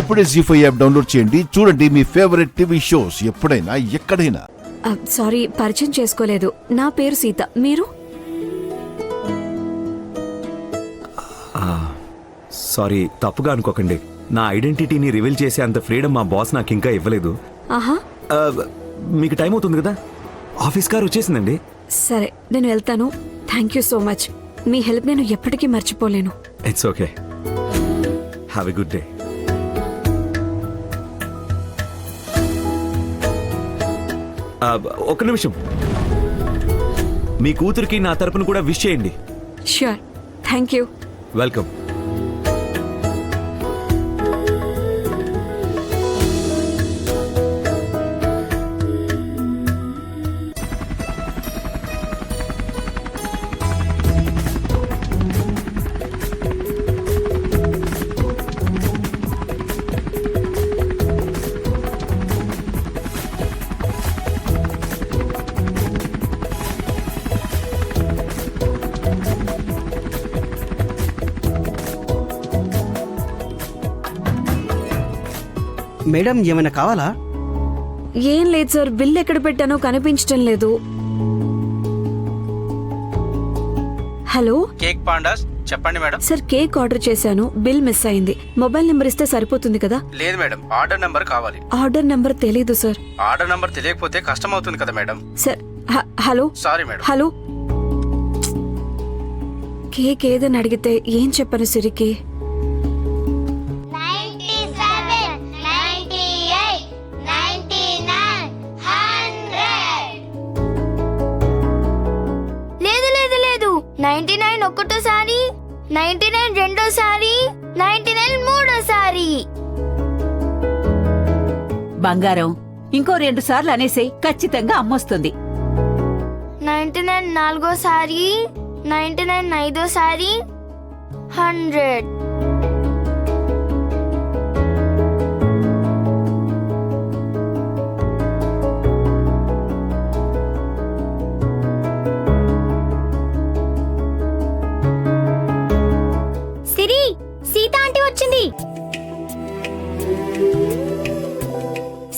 ఇప్పుడే జీ5 app download చేయండి. చూడండి మీ ఫేవరెట్ టీవీ షోస్ ఎప్పుడైనా ఎక్కడైనా. సారీ, పరిచయం చేసుకోలేదు. నా పేరు సీత. మీరు? సారీ, తప్పుగా అనుకోకండి. నా ఐడెంటిటీని రివీల్ చేసే అంత ఫ్రీడమ్ మా బాస్ నాకు ఇంకా ఇవ్వలేదు. ఆహా, మీకు టైం అవుతుంది కదా, ఆఫీస్ కార్ వచ్చేసిందండి. సరే, నేను వెళ్తాను. Thank you so much. Me help నేను ఎప్పటికీ మర్చిపోలేను. It's okay. Have a good day. ఒక్క నిమిషం, మీ కూతురికి నా తరపున కూడా విష్ చేయండి. Sure. Thank you. Welcome. Madam, ఏమైనా కావాలా? ఏం లేదు సార్, బిల్ ఎక్కడ పెట్టానో కనిపించడం లేదు. హలో, కేక్ పాండాస్ చెప్పండి మేడం. సార్, కేక్ ఆర్డర్ చేశాను, బిల్ మిస్ అయింది. మొబైల్ నెంబర్ ఇస్తే సరిపోతుంది కదా? లేదు మేడం, ఆర్డర్ నంబర్ కావాలి. ఆర్డర్ నెంబర్ తెలీదు సార్. ఆర్డర్ నంబర్ తెలియకపోతే కష్టం అవుతుంది కదా madam. Sir, hello. Sorry madam. Hello, cake ఏదని అడిగితే ఏం చెప్పను సిరికి? లేదు లేదు లేదు, 99 ఒకటోసారి, 99 రెండోసారి, 99 మూడోసారి. బంగారం, ఇంకో 2 సార్లు అనేసేయ్, ఖచ్చితంగా అమ్మొస్తుంది. 99 నాలుగోసారి, 99 ఐదోసారి, 100. సిరి, సీత ఆంటీ వచ్చింది.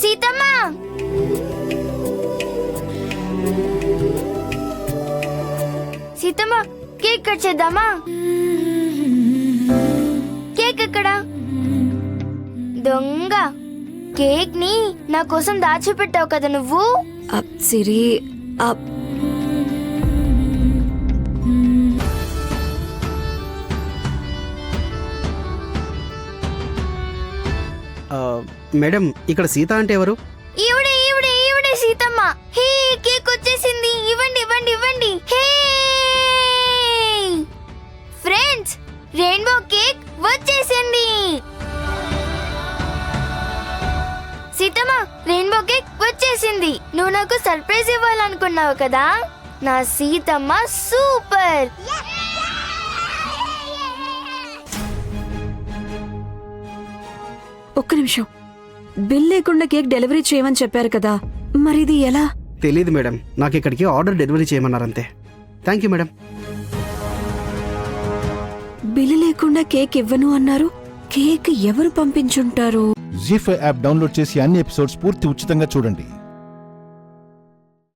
సీతమ్మ, సీతమ్మ, కేక్ కట్ చేద్దామా? కేక్ ఎక్కడా? దొంగ, కేక్ ని నా కోసం దాచిపెట్టావు కదా నువ్వు. సిరి, మేడం, ఇక్కడ సీత అంటే ఎవరు? ఈవిడే ఈవిడే ఈవిడే సీతమ్మ. హే, కేక్ వచ్చేసింది. ఇవ్వండి ఇవ్వండి ఇవ్వండి. హే ఫ్రెండ్స్, రెయిన్బో కేక్ వచ్చేసింది. సీతమ్మ, రెయిన్బో కేక్ వచ్చేసింది. నువ్వు నాకు సర్ప్రైజ్ ఇవ్వాలనుకున్నావు కదా. నా సీతమ్మ సూపర్. ఒక్క నిమిషం. బిల్ లేకుండా కేక్ డెలివరీ చేయమని చెప్పారు కదా, మరి ఇది ఎలా? తెలీదు మేడం, నాకు ఇక్కడికి ఆర్డర్ డెలివరీ చేయమన్నారంతే. Thank you madam. బిల్ లేకుండా కేక్ ఇవ్వను అన్నారు. కేక్ ఎవరు పంపించుంటారు? జీ5 యాప్ డౌన్లోడ్ చేసి అన్ని ఎపిసోడ్స్ పూర్తి ఉచితంగా చూడండి.